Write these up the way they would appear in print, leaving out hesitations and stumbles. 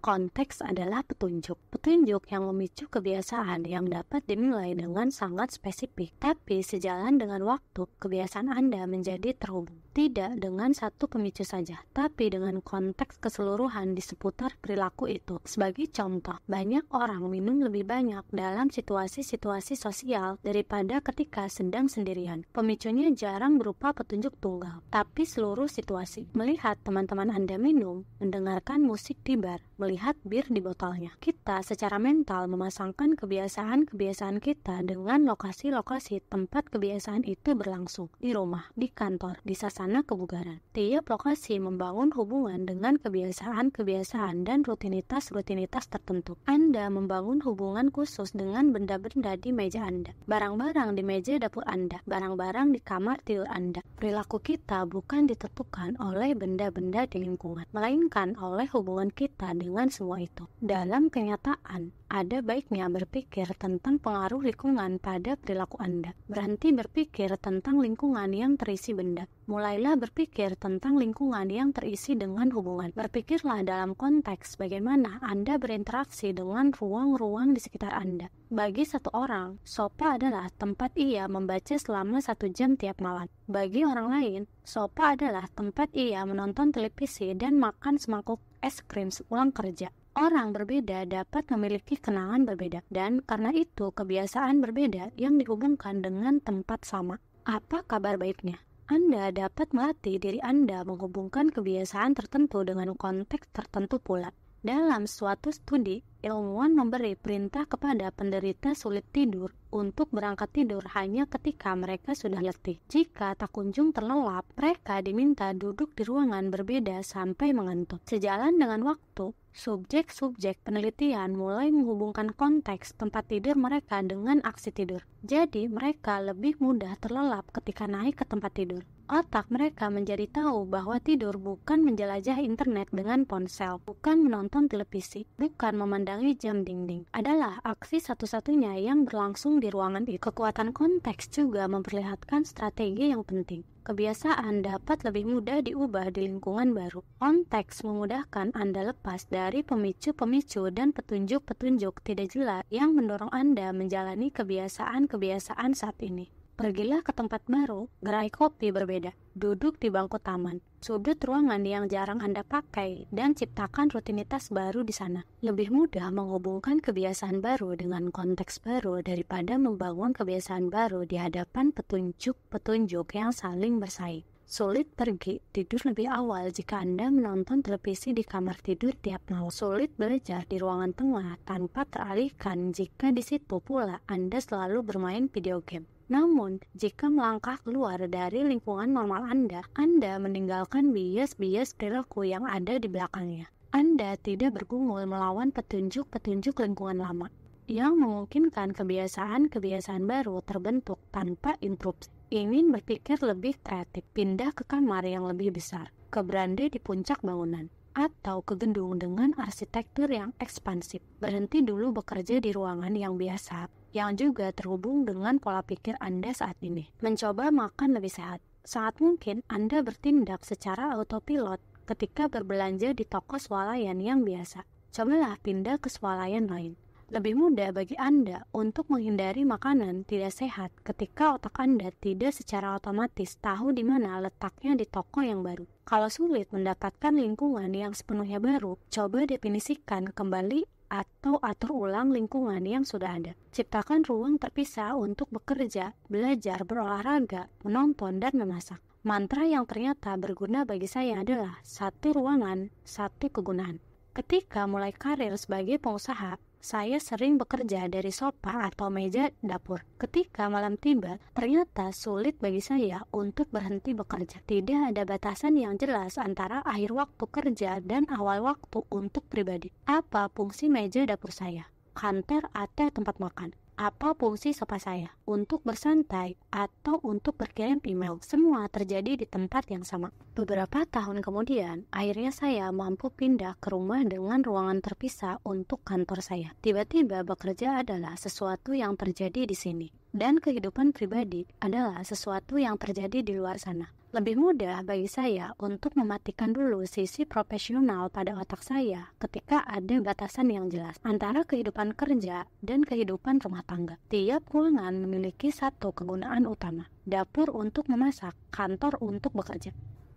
Konteks adalah petunjuk. Petunjuk yang memicu kebiasaan yang dapat dinilai dengan sangat spesifik. Tapi sejalan dengan waktu, kebiasaan Anda menjadi terhubung. Tidak dengan satu pemicu saja, tapi dengan konteks keseluruhan di seputar perilaku itu. Sebagai contoh, banyak orang minum lebih banyak dalam situasi-situasi sosial daripada ketika sedang sendirian. Pemicunya jarang berupa petunjuk tunggal, tapi seluruh situasi. Melihat teman-teman Anda minum, mendengarkan musik di bar, melihat bir di botolnya. Kita secara mental memasangkan kebiasaan-kebiasaan kita dengan lokasi-lokasi tempat kebiasaan itu berlangsung. Di rumah, di kantor, di sasana kebugaran. Tiap lokasi membangun hubungan dengan kebiasaan-kebiasaan dan rutinitas-rutinitas tertentu. Anda membangun hubungan khusus dengan benda-benda di meja Anda, barang-barang di meja dapur Anda, barang-barang di kamar tidur Anda. Perilaku kita bukan ditentukan oleh benda-benda di lingkungan, melainkan oleh hubungan kita dengan semua itu. Dalam kenyataan, ada baiknya berpikir tentang pengaruh lingkungan pada perilaku Anda. Berhenti berpikir tentang lingkungan yang terisi benda. Mulailah berpikir tentang lingkungan yang terisi dengan hubungan. Berpikirlah dalam konteks bagaimana Anda berinteraksi dengan ruang-ruang di sekitar Anda. Bagi satu orang, sofa adalah tempat ia membaca selama 1 jam tiap malam. Bagi orang lain, sofa adalah tempat ia menonton televisi dan makan semangkuk es krim sepulang kerja. Orang berbeda dapat memiliki kenangan berbeda, dan karena itu kebiasaan berbeda yang dihubungkan dengan tempat sama. Apa kabar baiknya? Anda dapat melatih diri Anda menghubungkan kebiasaan tertentu dengan konteks tertentu pula. Dalam suatu studi, ilmuwan memberi perintah kepada penderita sulit tidur untuk berangkat tidur hanya ketika mereka sudah letih. Jika tak kunjung terlelap, mereka diminta duduk di ruangan berbeda sampai mengantuk. Sejalan dengan waktu, subjek-subjek penelitian mulai menghubungkan konteks tempat tidur mereka dengan aksi tidur. Jadi, mereka lebih mudah terlelap ketika naik ke tempat tidur. Otak mereka menjadi tahu bahwa tidur bukan menjelajah internet dengan ponsel, bukan menonton televisi, bukan memandangi jam dinding. Adalah aksi satu-satunya yang berlangsung di ruangan itu. Kekuatan konteks juga memperlihatkan strategi yang penting. Kebiasaan dapat lebih mudah diubah di lingkungan baru. Konteks memudahkan Anda lepas dari pemicu-pemicu dan petunjuk-petunjuk tidak jelas yang mendorong Anda menjalani kebiasaan-kebiasaan saat ini. Pergilah ke tempat baru, gerai kopi berbeda, duduk di bangku taman, sudut ruangan yang jarang Anda pakai, dan ciptakan rutinitas baru di sana. Lebih mudah menghubungkan kebiasaan baru dengan konteks baru daripada membangun kebiasaan baru di hadapan petunjuk-petunjuk yang saling bersaing. Sulit pergi tidur lebih awal jika Anda menonton televisi di kamar tidur tiap malam. Sulit belajar di ruangan tengah tanpa teralihkan jika di situ pula Anda selalu bermain video game. Namun, jika melangkah keluar dari lingkungan normal Anda meninggalkan bias-bias perilaku yang ada di belakangnya. Anda tidak bergumul melawan petunjuk-petunjuk lingkungan lama, yang memungkinkan kebiasaan-kebiasaan baru terbentuk tanpa interupsi. Ingin berpikir lebih kreatif, pindah ke kamar yang lebih besar, ke beranda di puncak bangunan, atau ke gedung dengan arsitektur yang ekspansif. Berhenti dulu bekerja di ruangan yang biasa, yang juga terhubung dengan pola pikir Anda saat ini. Mencoba makan lebih sehat. Sangat mungkin Anda bertindak secara autopilot ketika berbelanja di toko swalayan yang biasa. Cobalah pindah ke swalayan lain. Lebih mudah bagi Anda untuk menghindari makanan tidak sehat ketika otak Anda tidak secara otomatis tahu di mana letaknya di toko yang baru. Kalau sulit mendapatkan lingkungan yang sepenuhnya baru, coba definisikan kembali atau atur ulang lingkungan yang sudah ada. Ciptakan ruang terpisah untuk bekerja, belajar, berolahraga, menonton, dan memasak. Mantra yang ternyata berguna bagi saya adalah satu ruangan, satu kegunaan. Ketika mulai karir sebagai pengusaha, saya sering bekerja dari sofa atau meja dapur. Ketika malam tiba, ternyata sulit bagi saya untuk berhenti bekerja. Tidak ada batasan yang jelas antara akhir waktu kerja dan awal waktu untuk pribadi. Apa fungsi meja dapur saya? Kantor atau tempat makan? Apa fungsi sofa saya? Untuk bersantai atau untuk berkirim email? Semua terjadi di tempat yang sama. Beberapa tahun kemudian, akhirnya saya mampu pindah ke rumah dengan ruangan terpisah untuk kantor saya. Tiba-tiba bekerja adalah sesuatu yang terjadi di sini. dan kehidupan pribadi adalah sesuatu yang terjadi di luar sana. Lebih mudah bagi saya untuk mematikan dulu sisi profesional pada otak saya ketika ada batasan yang jelas antara kehidupan kerja dan kehidupan rumah tangga. Tiap ruangan memiliki satu kegunaan utama, dapur untuk memasak, kantor untuk bekerja.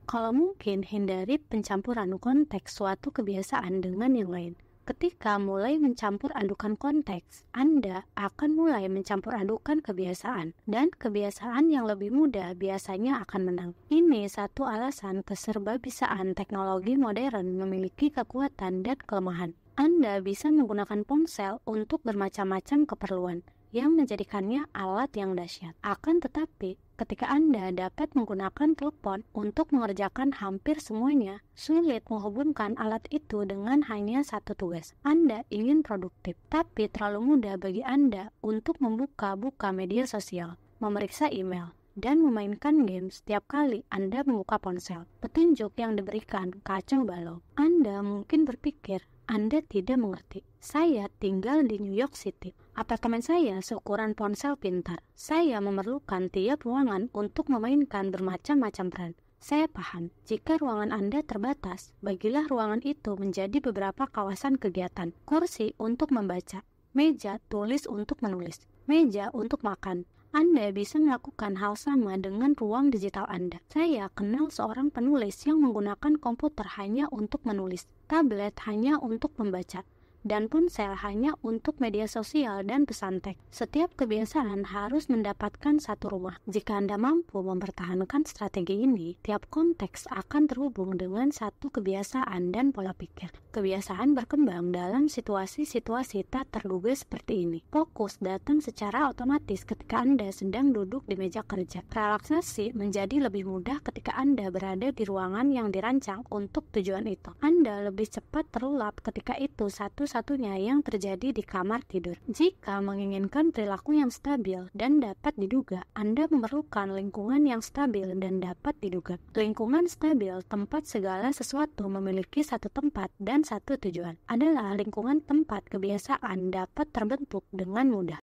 Kalau mungkin hindari pencampuran konteks suatu kebiasaan dengan yang lain. Ketika mulai mencampur adukan konteks, Anda akan mulai mencampur adukan kebiasaan, dan kebiasaan yang lebih mudah biasanya akan menang. Ini satu alasan keserbabisaan teknologi modern memiliki kekuatan dan kelemahan. Anda bisa menggunakan ponsel untuk bermacam-macam keperluan, yang menjadikannya alat yang dahsyat. Akan tetapi, ketika Anda dapat menggunakan telepon untuk mengerjakan hampir semuanya, sulit menghubungkan alat itu dengan hanya satu tugas. Anda ingin produktif, tapi terlalu mudah bagi Anda untuk membuka-buka media sosial, memeriksa email, dan memainkan game setiap kali Anda membuka ponsel. Petunjuk yang diberikan kacau balau. Anda mungkin berpikir, Anda tidak mengerti. Saya tinggal di New York City. Apartemen saya seukuran ponsel pintar. Saya memerlukan tiap ruangan untuk memainkan bermacam-macam peran. Saya paham, jika ruangan Anda terbatas, bagilah ruangan itu menjadi beberapa kawasan kegiatan. Kursi untuk membaca, meja tulis untuk menulis, meja untuk makan. Anda bisa melakukan hal sama dengan ruang digital Anda. Saya kenal seorang penulis yang menggunakan komputer hanya untuk menulis, tablet hanya untuk membaca, dan ponsel hanya untuk media sosial dan pesan teks. Setiap kebiasaan harus mendapatkan satu rumah. Jika Anda mampu mempertahankan strategi ini, tiap konteks akan terhubung dengan satu kebiasaan dan pola pikir. Kebiasaan berkembang dalam situasi-situasi tak terduga seperti ini. Fokus datang secara otomatis ketika Anda sedang duduk di meja kerja. Relaksasi menjadi lebih mudah ketika Anda berada di ruangan yang dirancang untuk tujuan itu. Anda lebih cepat terlelap ketika itu satu-satunya yang terjadi di kamar tidur. Jika menginginkan perilaku yang stabil dan dapat diduga, Anda memerlukan lingkungan yang stabil dan dapat diduga. Lingkungan stabil, tempat segala sesuatu memiliki satu tempat dan satu tujuan, adalah lingkungan tempat kebiasaan dapat terbentuk dengan mudah.